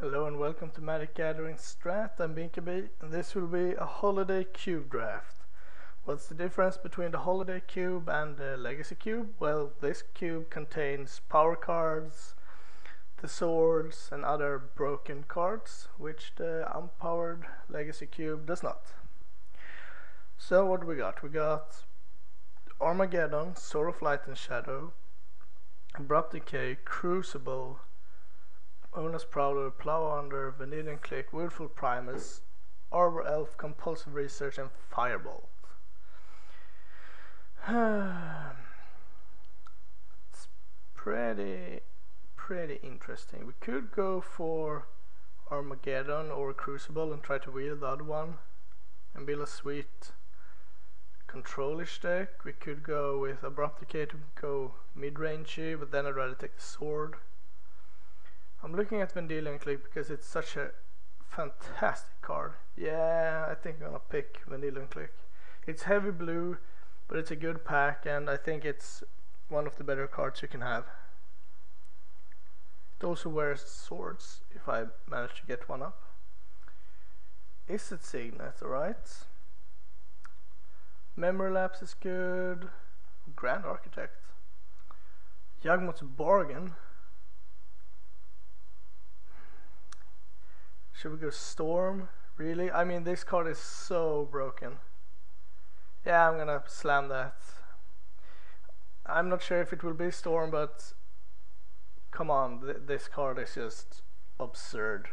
Hello and welcome to Magic Gathering Strat. I'm Binkaby, and this will be a holiday cube draft. What's the difference between the holiday cube and the legacy cube? Well, this cube contains power cards, the swords and other broken cards, which the unpowered legacy cube does not. So what do we got? We got Armageddon, Sword of Light and Shadow, Abrupt Decay, Crucible, Ona's Prowler, Plow Under, Vanillion Click, Willful Primus, Arbor Elf, Compulsive Research and Firebolt. It's pretty interesting. We could go for Armageddon or Crucible and try to wheel the other one and build a sweet control-ish deck. We could go with Abrupt Decay to go mid-rangey, but then I'd rather take the sword. I'm looking at Vanillion Click because it's such a fantastic card. Yeah, I think I'm gonna pick Vanillion Click. It's heavy blue, but it's a good pack, and I think it's one of the better cards you can have. It also wears swords, if I manage to get one up. Is it Signet, alright? Memory Lapse is good. Grand Architect. Yawgmoth's Bargain. Should we go Storm? Really? I mean, this card is so broken. Yeah, I'm gonna slam that. I'm not sure if it will be Storm, but come on, this card is just absurd.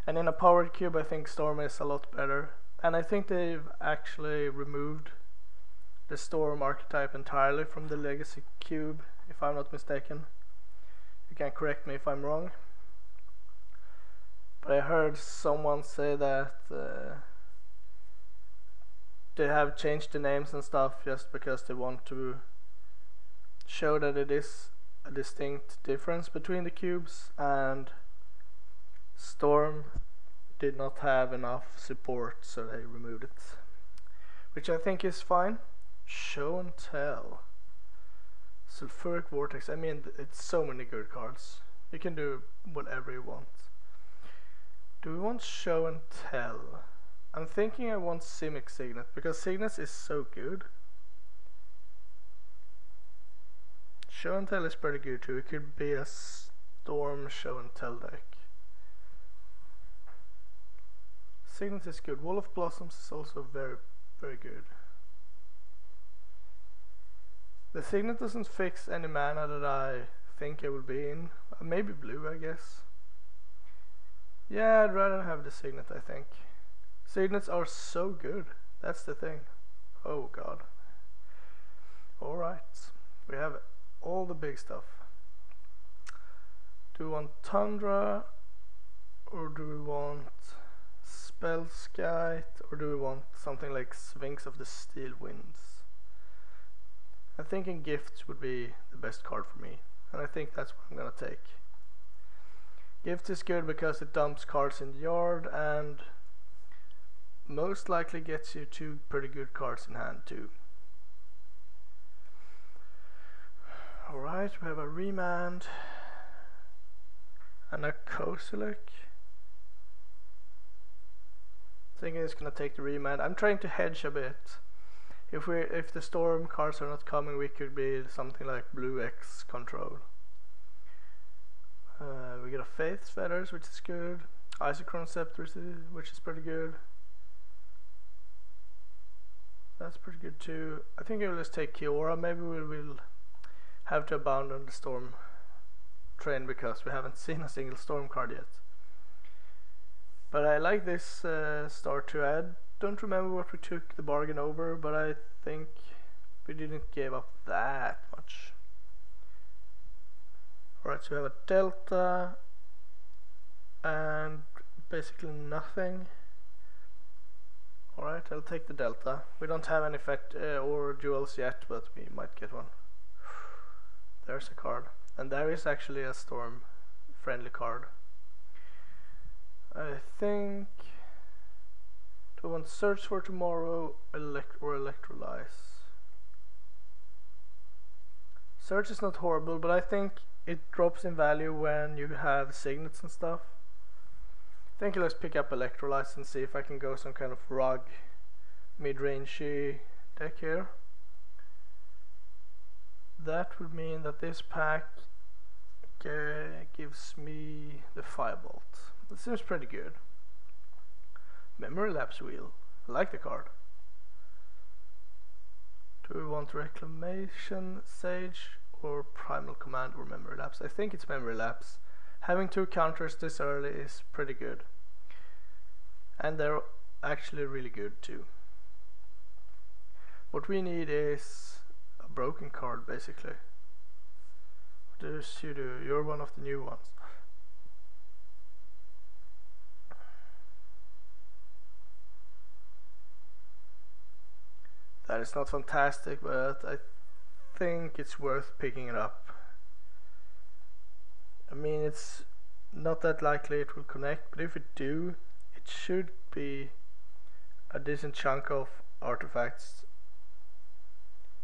And in a powered cube, I think Storm is a lot better. And I think they've actually removed the Storm archetype entirely from the Legacy cube, if I'm not mistaken. You can correct me if I'm wrong. But I heard someone say that they have changed the names and stuff just because they want to show that it is a distinct difference between the cubes, and Storm did not have enough support, so they removed it, which I think is fine. Show and Tell, Sulfuric Vortex. I mean, it's so many good cards. You can do whatever you want. Do we want Show and Tell? I'm thinking I want Simic Signet, because Signet is so good. Show and Tell is pretty good too. It could be a Storm Show and Tell deck. Signet is good. Wall of Blossoms is also very good. The Signet doesn't fix any mana that I think I will be in. Maybe blue, I guess. Yeah, I'd rather have the Signet, I think. Signets are so good. That's the thing. Oh god. Alright. We have all the big stuff. Do we want Tundra? Or do we want Spellskite? Or do we want something like Sphinx of the Steel Winds? I'm thinking Gifts would be the best card for me. And I think that's what I'm gonna take. Gift is good because it dumps cards in the yard and most likely gets you two pretty good cards in hand too. Alright, we have a Remand and a Kozilek. Thinking it's gonna take the Remand. I'm trying to hedge a bit. If the Storm cards are not coming, we could be something like Blue X Control. We get a Faith's Feathers, which is good. Isochron Scepter, which is pretty good. That's pretty good too. I think I will just take Kiora. Maybe we will have to abandon the Storm train because we haven't seen a single Storm card yet. But I like this start to add. Don't remember what we took the bargain over, but I think we didn't give up that much. Alright, so we have a Delta and basically nothing. Alright, I'll take the Delta. We don't have any effect or duels yet, but we might get one. There's a card. And there is actually a Storm friendly card. I think... Do I want Search for Tomorrow or Electrolyze? Search is not horrible, but I think it drops in value when you have signets and stuff. I think let's pick up electrolytes and see if I can go some kind of rug mid-rangey deck here. That would mean that this pack gives me the Firebolt. That seems pretty good. Memory Lapse Wheel. I like the card. Do we want Reclamation, Sage, or Primal Command or Memory Lapse? I think it's Memory Lapse. Having 2 counters this early is pretty good. And they're actually really good too. What we need is a broken card basically. What does you do? You're one of the new ones. That is not fantastic, but I think it's worth picking it up. I mean, it's not that likely it will connect, but if it do, it should be a decent chunk of artifacts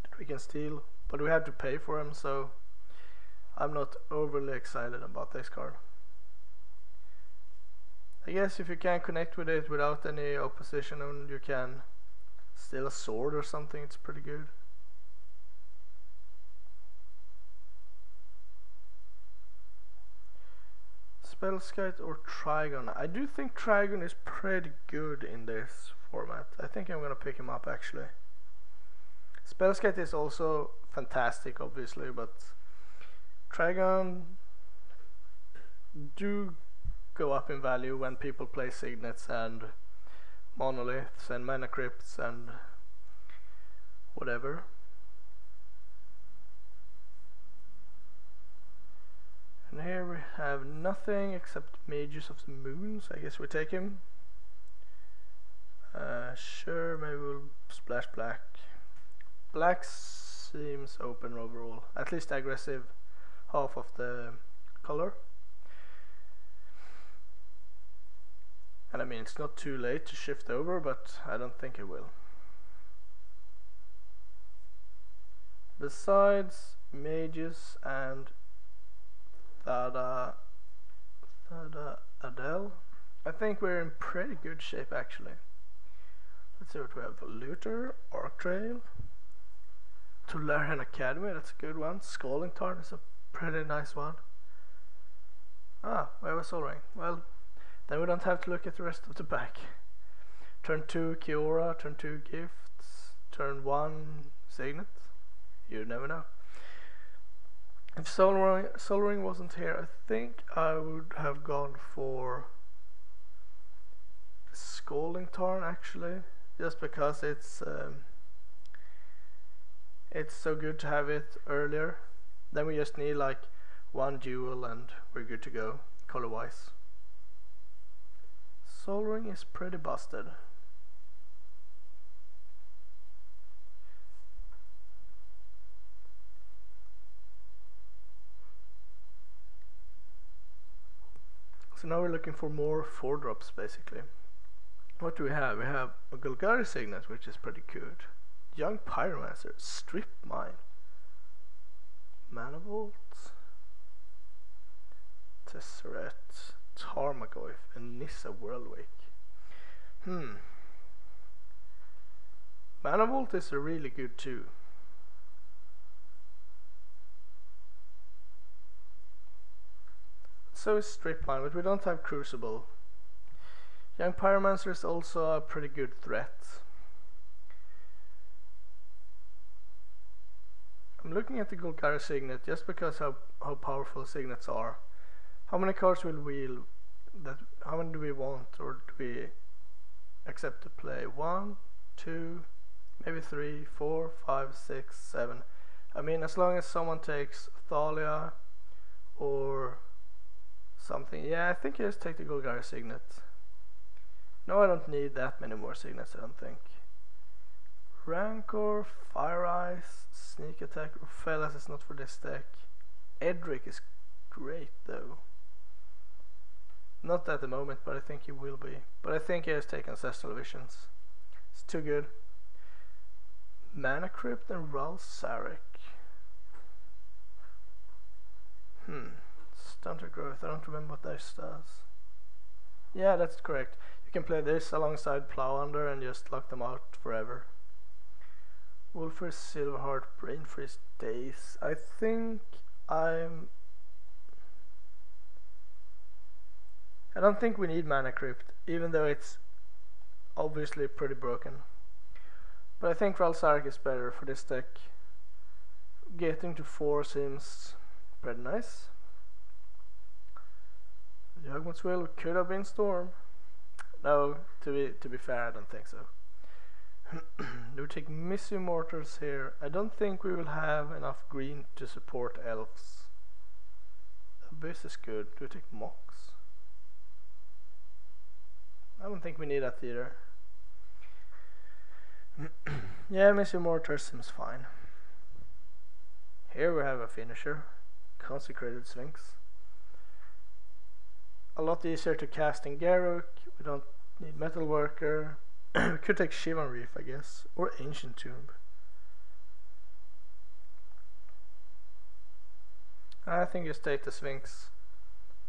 that we can steal, but we have to pay for them, so I'm not overly excited about this card. I guess if you can connect with it without any opposition and you can steal a sword or something, it's pretty good. Spellskite or Trigon? I do think Trigon is pretty good in this format. I think I'm gonna pick him up actually. Spellskite is also fantastic obviously, but Trigon do go up in value when people play Signets and Monoliths and Mana Crypts and whatever. And here we have nothing except Mages of the Moons. I guess we take him. Sure, maybe we'll splash black. Black seems open overall, at least aggressive half of the color. And I mean, it's not too late to shift over, but I don't think it will. Besides Mages and Thada Adele, I think we're in pretty good shape actually. Let's see what we have. Looter, Arctrail, Tolarian Academy, that's a good one. Scalding Tarn is a pretty nice one. Ah, we have a Sol Ring. Well, then we don't have to look at the rest of the pack. Turn 2 Kiora, turn 2 Gifts, turn 1 Signet. You never know. If Sol Ring wasn't here, I think I would have gone for the Scalding Tarn actually, just because it's so good to have it earlier. Then we just need like 1 duel and we're good to go color wise. Sol Ring is pretty busted. So now we're looking for more 4-drops basically. What do we have? We have a Golgari Signet, which is pretty good. Young Pyromancer, Strip Mine, Manavolt, Tesseret, Tarmogoyf, and Nissa Whirlwick. Manavolt is really good too. So is Strip Mine, but we don't have Crucible. Young Pyromancer is also a pretty good threat. I'm looking at the Golgari Signet just because how powerful Signets are. How many cards will wheel that? How many do we want, or do we accept to play? 1, 2, maybe 3, 4, 5, 6, 7. I mean, as long as someone takes Thalia or something. Yeah, I think I just take the Golgari Signet. No, I don't need that many more Signets, I don't think. Rancor, Fire Ice, Sneak Attack, Ophelas is not for this deck. Edric is great though. Not at the moment, but I think he will be. But I think he has taken Ancestral Visions. It's too good. Mana Crypt and Ral Zarek. Stunted Growth, I don't remember what that does. Yeah, that's correct. You can play this alongside Plow Under and just lock them out forever. Wolfers, Silverheart, Brain Freeze, Daze. I think I don't think we need Mana Crypt, even though it's obviously pretty broken. But I think Ralsark is better for this deck. Getting to 4 seems pretty nice. Jugman's Will could have been Storm. No, to be fair, I don't think so. Do we take Missy Mortars here? I don't think we will have enough green to support elves. Abyss is good. Do we take Mox? I don't think we need that either. Yeah, Missy Mortars seems fine. Here we have a finisher. Consecrated Sphinx. A lot easier to cast in Garruk. We don't need Metalworker. We could take Shivan Reef, I guess, or Ancient Tomb. I think just take the Sphinx.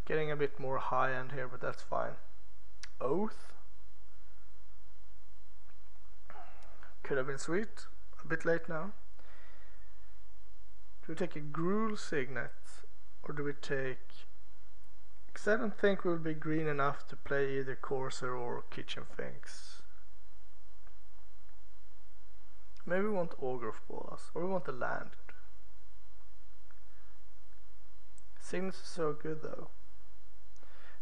Getting a bit more high end here, but that's fine. Oath could have been sweet. A bit late now. Do we take a Gruul Signet, or do we take? Because I don't think we'll be green enough to play either Courser or Kitchen Finks. Maybe we want Augur of Bolas, or we want the land. Signets is so good though.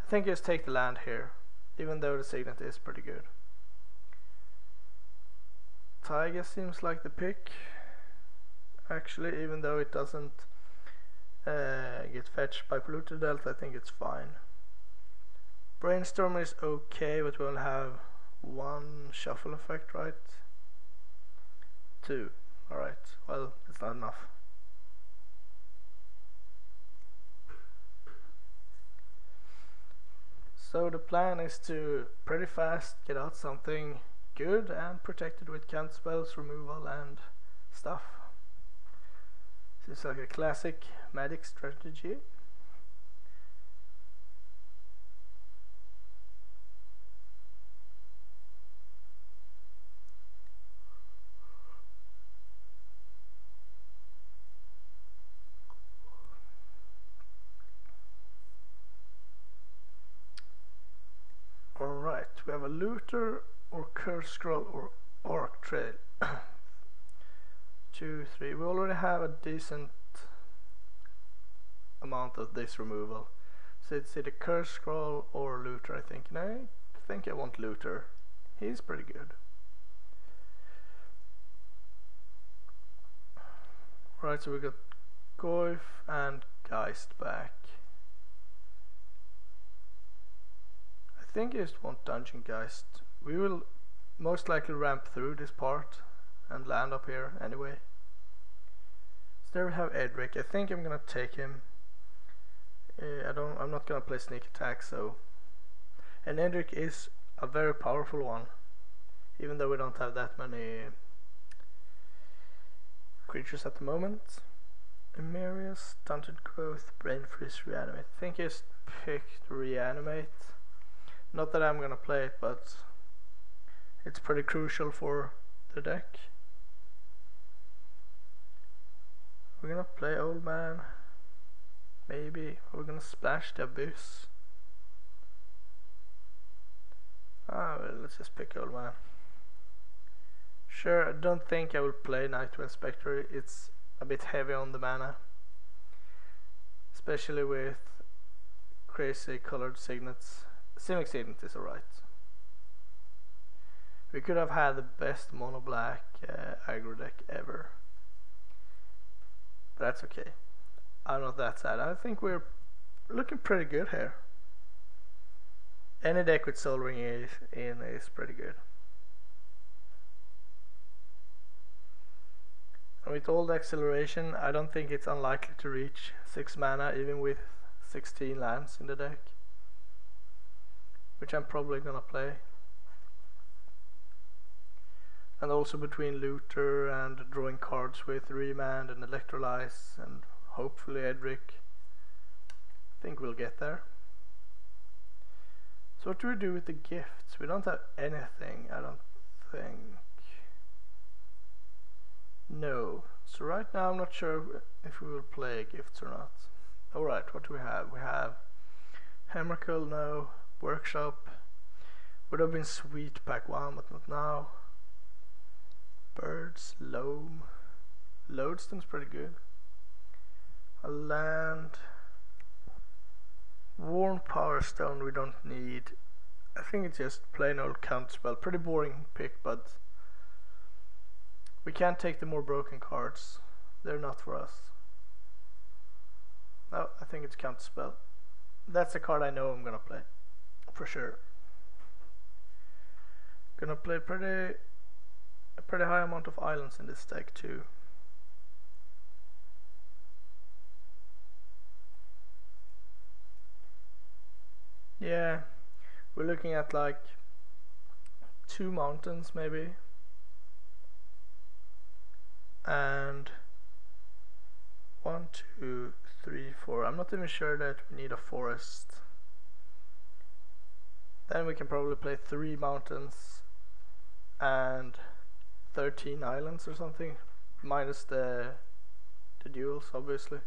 I think just take the land here, even though the Signet is pretty good. Taiga seems like the pick, actually, even though it doesn't get fetched by Polluted Delta. I think it's fine. Brainstorm is okay, but we'll have 1 shuffle effect, right? 2. Alright, well, it's not enough. So the plan is to pretty fast get out something good and protect it with count spells, removal and stuff. Seems like a classic Magic strategy. Alright, we have a Looter or Curse Scroll or Orc Trail. 2, 3. We already have a decent amount of this removal. So it's either Curse Scroll or Looter, I think. And I think I want Looter. He's pretty good. Right, so we got Goyf and Geist back. I think I just want Dungeon Geist. We will most likely ramp through this part and land up here anyway. So there we have Edric. I think I'm gonna take him. I'm not gonna play sneak attack, so. And Edric is a very powerful one, even though we don't have that many creatures at the moment. Emerius, Stunted Growth, Brain Freeze, Reanimate. I think I just picked Reanimate. Not that I'm gonna play it, but it's pretty crucial for the deck. We're gonna play Old Man. Maybe. We're gonna splash the Abyss. Well, let's just pick Old Man. Sure, I don't think I will play Nightwell Spectre. It's a bit heavy on the mana, especially with crazy colored signets. Simic Signet is alright. We could have had the best mono black aggro deck ever, but that's okay. I'm not that sad. I think we're looking pretty good here. Any deck with Soul Ring is pretty good. And with all the acceleration, I don't think it's unlikely to reach 6 mana even with 16 lands in the deck, which I'm probably gonna play. And also between Looter and drawing cards with Remand and Electrolyze and hopefully Edric, I think we'll get there. So what do we do with the gifts? We don't have anything, I don't think. No. So right now I'm not sure if we will play gifts or not. Alright, what do we have? We have Hammerkill, no. Workshop. Would have been sweet pack 1, but not now. Birds, loam. Lodestone's pretty good. A land. Worn Power Stone we don't need. I think it's just plain old counterspell. Pretty boring pick, but we can't take the more broken cards. They're not for us. No, I think it's counterspell. That's a card I know I'm gonna play. For sure. Gonna play a pretty high amount of islands in this deck too. Yeah, we're looking at like 2 mountains maybe, and 1, 2, 3, 4. I'm not even sure that we need a forest. Then we can probably play 3 mountains and 13 islands or something, minus the duels obviously.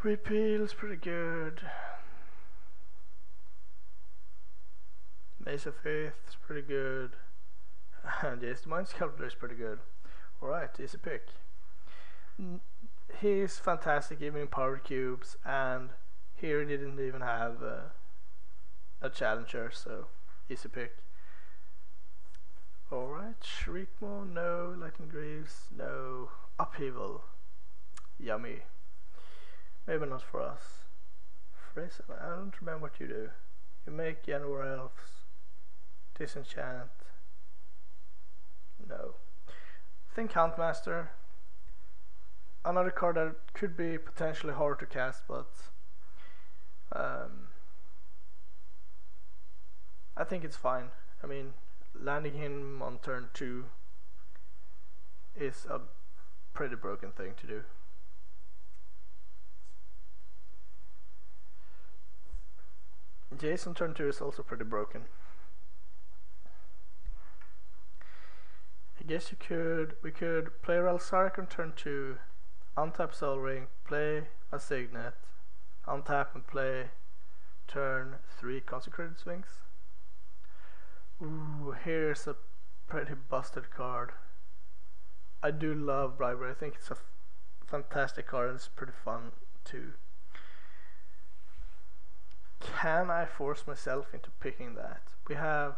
Repeal's pretty good. Mace of Faith is pretty good. And yes, the Mind Sculptor is pretty good. Alright, easy pick. He's fantastic even in powered cubes, and here he didn't even have a challenger, so easy pick. Alright, Shriekmaw, no. Lightning Greaves, no. Upheaval, yummy. Maybe not for us. Phrase, I don't remember what you do. You make January Elves. Disenchant. No. Think Huntmaster. Another card that could be potentially hard to cast, but I think it's fine. I mean, landing him on turn 2 is a pretty broken thing to do. Jason turn 2 is also pretty broken. I guess we could play Relsark on turn 2, untap Soul Ring, play a Signet, untap and play turn 3 Consecrated Sphinx. Ooh, here's a pretty busted card. I do love Bribery. I think it's a fantastic card and it's pretty fun too. Can I force myself into picking that? We have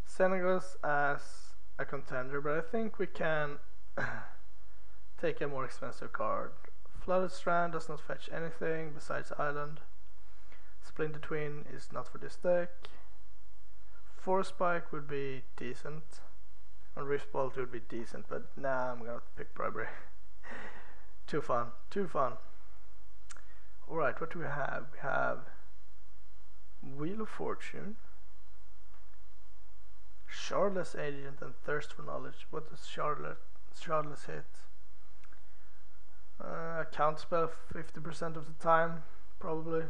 Senegal's as a contender, but I think we can take a more expensive card. Flooded Strand does not fetch anything besides Island. Splinter Twin is not for this deck. Force Spike would be decent. And Rift Bolt would be decent, but nah, I'm gonna pick Bribery. Too fun, too fun. Alright, what do we have? We have Wheel of Fortune, Shardless Agent, and Thirst for Knowledge. What does Shardless hit? Counterspell 50% of the time, probably.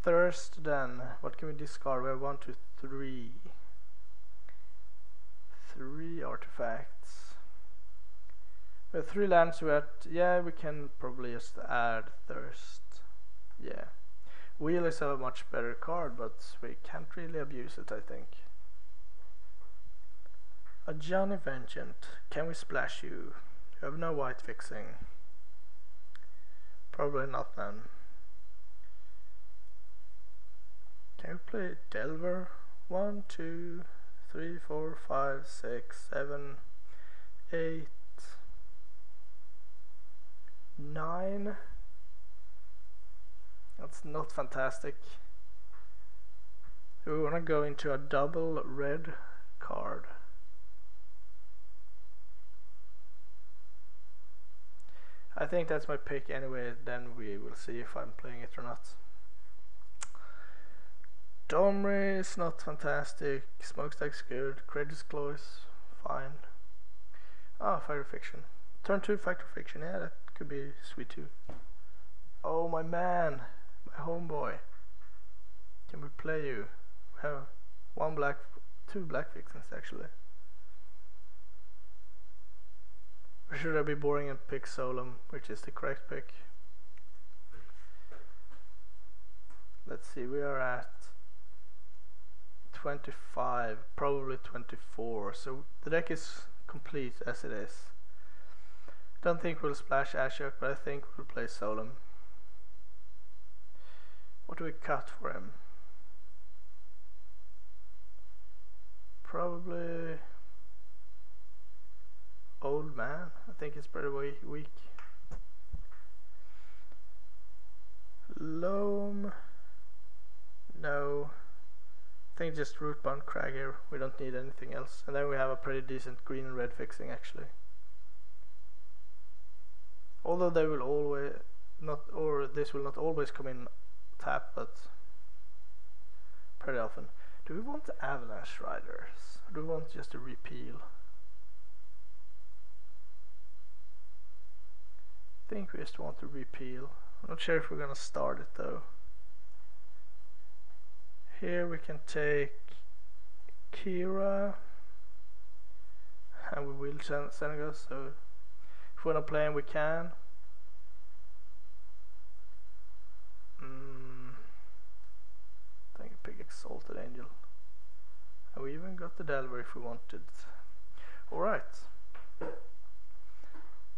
Thirst, then what can we discard? We have 1, 2, 3. 3 artifacts. We have 3 lands. Yeah, we can probably just add Thirst. Yeah. Wheel is a much better card, but we can't really abuse it, I think. A Johnny Vengeant. Can we splash you? You have no white fixing. Probably not then. Can we play Delver? 1, 2, 3, 4, 5, 6, 7, 8, 9. That's not fantastic. We want to go into a double red card. I think that's my pick anyway, then we will see if I'm playing it or not. Domri is not fantastic, Smokestack's good, Credit's Close, fine. Ah, Factor Fiction. Turn 2 Factor Fiction, yeah, that could be sweet too. Oh my man, my homeboy. we play you? We have one black, two black fixings actually. Or should I be boring and pick Solum, which is the correct pick? Let's see, we are at 25, probably 24, so the deck is complete as it is. Don't think we'll splash Ashok, but I think we'll play Solum. What do we cut for him? Probably Old Man. I think it's pretty weak. Loam. No. I think just Rootbound Crag here. We don't need anything else. And then we have a pretty decent green and red fixing actually. Although they will always not, or this will not always come in tap, but pretty often. Do we want the Avalanche Riders? Or do we want just a repeal? I think we just want to repeal. I'm not sure if we're gonna start it though. Here we can take Kira, and we will Senegal, so if we wanna play him we can. I think I pick Exalted Angel. And we even got the Delver if we wanted. Alright.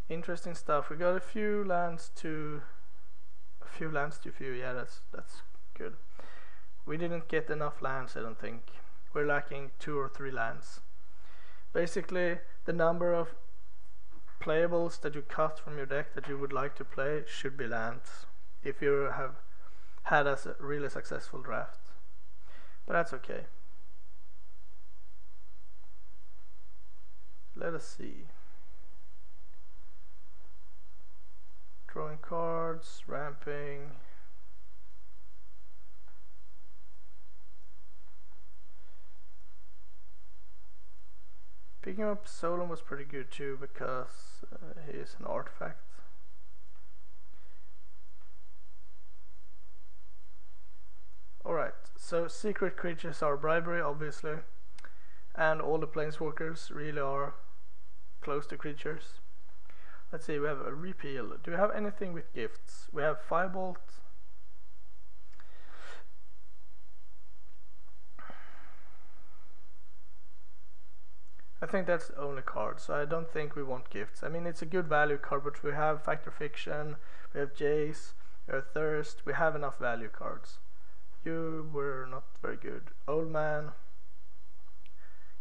Interesting stuff. We got a few lands to few. Yeah, that's good. We didn't get enough lands, I don't think. We're lacking 2 or 3 lands. Basically, the number of playables that you cut from your deck that you would like to play should be lands, if you have had a really successful draft. But that's okay. Let us see. Drawing cards, ramping. Picking up Solon was pretty good too, because he is an artifact. Alright, so secret creatures are bribery obviously, and all the planeswalkers really are close to creatures. Let's see, we have a repeal. Do we have anything with gifts? We have Firebolt. I think that's the only card, so I don't think we want gifts. I mean, it's a good value card, but we have Factor Fiction, we have Jace, we have Thirst, we have enough value cards. You were not very good. Old Man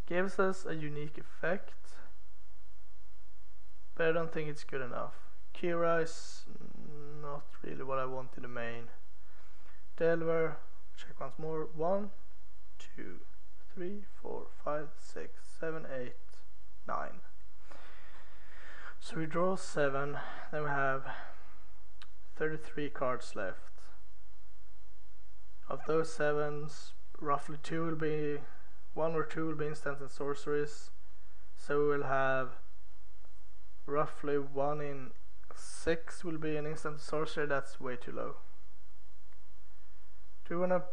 gives us a unique effect, but I don't think it's good enough. Kira is not really what I want in the main. Delver, check once more. 1, 2, 3, 4, 5, 6, 7, 8, 9. So we draw 7, then we have 33 cards left. Of those 7s, roughly 2 will be, 1 or 2 will be instants and sorceries. So we'll have roughly 1 in 6 will be an instant sorcery. That's way too low. Do we want to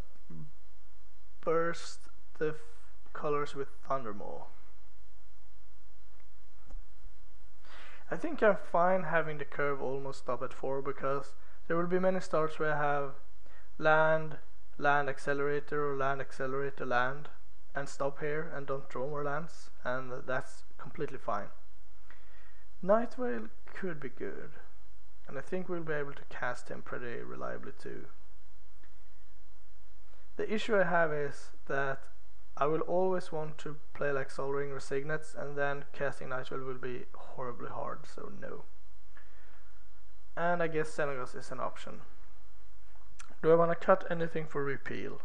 burst the colors with Thundermaw? I think I'm fine having the curve almost stop at 4, because there will be many starts where I have land, land accelerator, or land accelerator, land, and stop here and don't draw more lands, and that's completely fine. Nightveil could be good, and I think we'll be able to cast him pretty reliably too. The issue I have is that I will always want to play like Sol Ring or Signets, and then casting Nightveil will be horribly hard, so no. And I guess Xenagos is an option. Do I want to cut anything for repeal?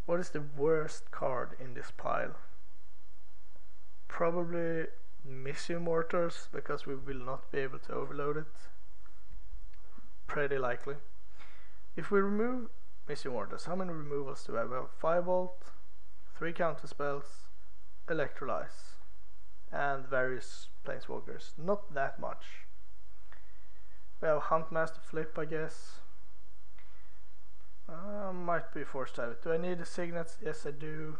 What is the worst card in this pile? Probably Mission Mortars, because we will not be able to overload it. Pretty likely. If we remove Mission Mortars, how many removals do we have? We have Firebolt, 3 counter spells, Electrolyze, and various planeswalkers. Not that much. We have Huntmaster Flip, I guess. might be forced to have it. Do I need the signets? Yes, I do.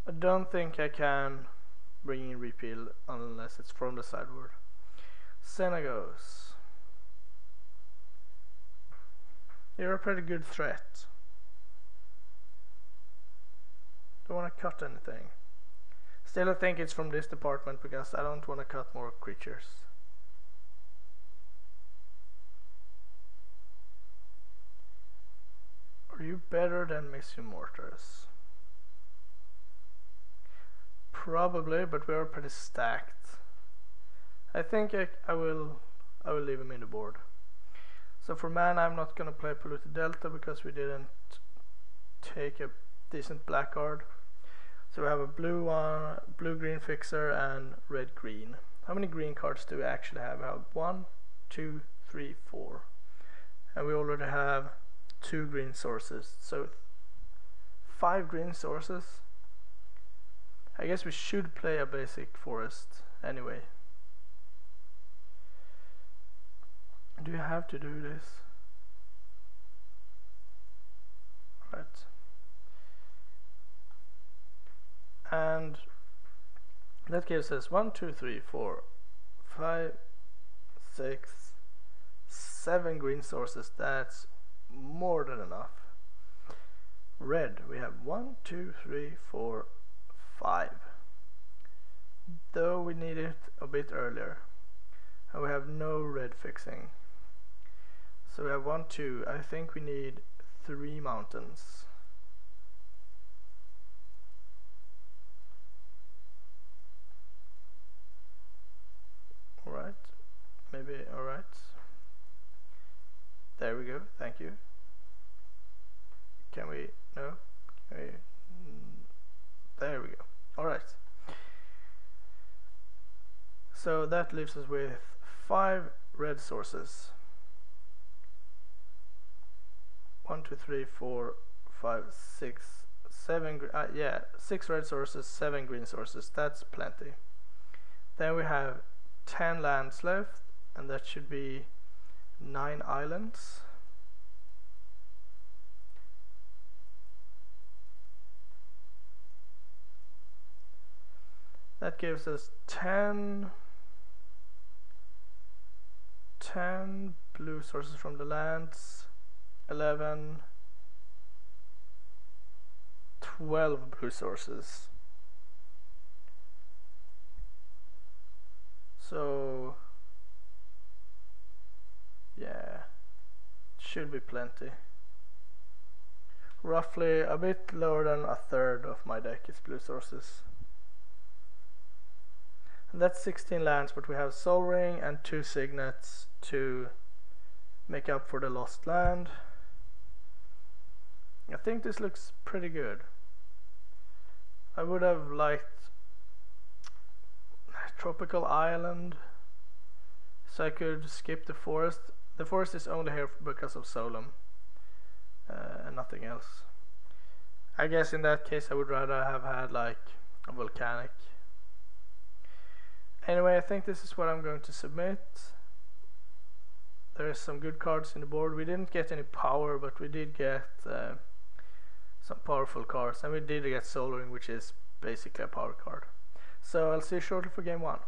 I don't think I can bring in repeal unless it's from the sideboard. Senna goes. You're a pretty good threat. Don't want to cut anything. Still, I think it's from this department because I don't want to cut more creatures. Are you better than Missing Mortars? Probably, but we are pretty stacked. I think I will leave him in the board. So for mana, I'm not gonna play Polluted Delta because we didn't take a decent black card. So we have a blue one, blue-green fixer, and red-green. How many green cards do we actually have? We have 1, 2, 3, 4, and we already have 2 green sources. So 5 green sources. I guess we should play a basic forest anyway. Do you have to do this? Right. And that gives us 1, 2, 3, 4, 5, 6, 7 green sources. That's more than enough. Red, we have 1, 2, 3, 4, 5. Though we need it a bit earlier. And we have no red fixing. So we have 1, 2. I think we need 3 mountains. Alright. Maybe, alright. There we go, thank you. Can we, no? Can we, there we go. Alright. So that leaves us with 5 red sources. 1, 2, 3, 4, 5, 6, 7. Yeah, 6 red sources, 7 green sources. That's plenty. Then we have 10 lands left, and that should be 9 islands. That gives us 10 blue sources from the lands, 11, 12 blue sources. So yeah, should be plenty. Roughly a bit lower than a third of my deck is blue sources. And that's 16 lands, but we have Sol Ring and 2 signets to make up for the lost land. I think this looks pretty good. I would have liked Tropical Island, so I could skip the forest. The forest is only here because of Solum and nothing else. I guess in that case I would rather have had like a volcanic. Anyway, I think this is what I'm going to submit. There is some good cards in the board. We didn't get any power, but we did get some powerful cards, and we did get Sol Ring, which is basically a power card. So I'll see you shortly for game 1.